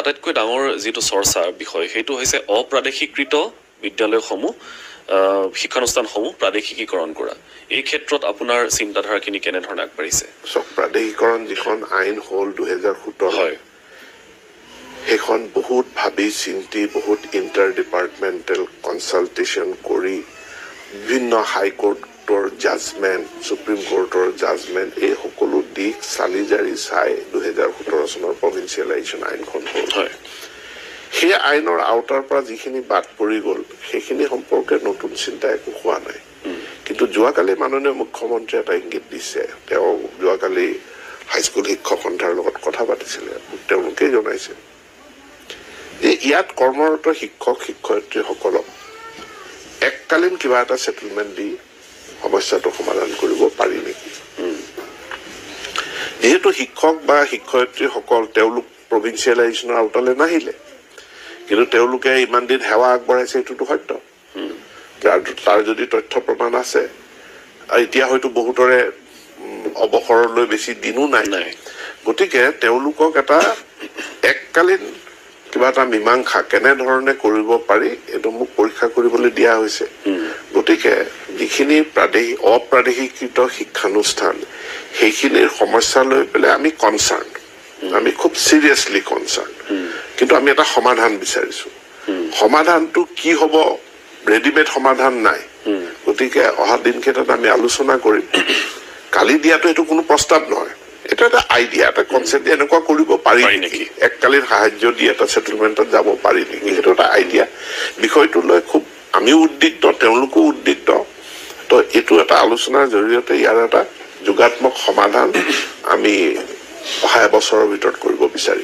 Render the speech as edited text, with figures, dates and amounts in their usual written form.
আটাইতকৈ ডাঙৰ যিটো চৰ্চাৰ বিষয় সেইটো হৈছে অপ্ৰাদেশিকৃত বিদ্যালয়সমূহ শিক্ষানুষ্ঠানসমূহ প্ৰাদেশিকীকৰণ কৰা এই ক্ষেত্ৰত আপোনাৰ চিন্তাধাৰাখিনি কেনেধৰণে আগবাঢ়িছে প্ৰাদেশিকৰণ যিখন আইন হ'ল 2017 হয় সেইখন বহুত ভাবি চিন্তি বহুত ইণ্টাৰ ডিপাৰ্টমেণ্টেল কনচালটেশ্যন কৰি বিভিন্ন হাইকোৰ্টৰ জাজমেণ্ট সুপ্ৰিম কোৰ্টৰ জাজমেণ্ট এই সকলো দিশ চালি জাৰি চাই 2017 চনৰ প্ৰভিন্সিয়েলাইজেশ্যন আইনখন হ'ল হয় সেই আইনৰ আওতাৰ পৰা যিখিনি বাদ পৰি গ'ল সেইখিনি সম্পৰ্কে নতুন চিন্তা একো হোৱা নাই কিন্তু যোৱাকালি মাননীয় মুখ্যমন্ত্ৰী এটা ইংগিত দিছে তেওঁ যোৱাকালি হাইস্কুল শিক্ষক সন্থাৰ লগত কথা পাতিছিলে তেওঁলোকে জনাইছে যে ইয়াত কৰ্মৰত শিক্ষক শিক্ষয়িত্ৰীসকলক এককালীন কিবা এটা সেটেলমেন্ট দি সমস্যাটো সমাধান কৰিব পাৰি নেকি যেহেতু শিক্ষক বা শিক্ষয়িত্ৰীসকল তেওঁলোক প্ৰভিন্সিয়েলাইজেশ্যনৰ আওতালৈ নাহিলে কিন্তু তেওঁলোকে ইমান দিন সেৱা আগবঢ়াইছে এইটোতো সত্য তাৰ যদি তথ্য প্ৰমাণ আছে এতিয়া হয়তো বহুতৰে অৱসৰলৈ বেছি দিনো নাই গতিকে তেওঁলোকক এটা এককালীন কিবা এটা মীমাংসা কেনেধৰণে কৰিব পাৰি এইটো মোক পৰীক্ষা কৰিবলৈ দিয়া হৈছে গতিকে যিখিনি অপ্ৰাদেশিকৃত শিক্ষানুষ্ঠান সেইখিনিৰ সমস্যা লৈ পেলাই আমি কনচাৰ্ণ আমি খুব চিৰিয়াছলি কনচাৰ্ণ কিন্তু আমি এটা সমাধান বিচাৰিছো সমাধানটো কি হ'ব ৰেডিমেড সমাধান নাই গতিকে অহা দিনকেইটাত আমি আলোচনা কৰিম কালি দিয়াটো এইটো কোনো প্ৰস্তাৱ নহয় এটা এটা আইডিয়া এটা কনচেপ্ট এনেকুৱা কৰিব পাৰি নেকি এককালীন সাহায্য দি এটা সেটেলমেন্টত যাব পাৰি নেকি সেইটো এটা আইডিয়া বিষয়টো লৈ খুব আমিও উদ্বিগ্ন তেওঁলোকো উদ্বিগ্ন তো এইটো এটা আলোচনাৰ জৰিয়তে ইয়াৰ এটা যোগাত্মক সমাধান আমি অহা বছৰৰ ভিতৰত কৰিব বিচাৰিম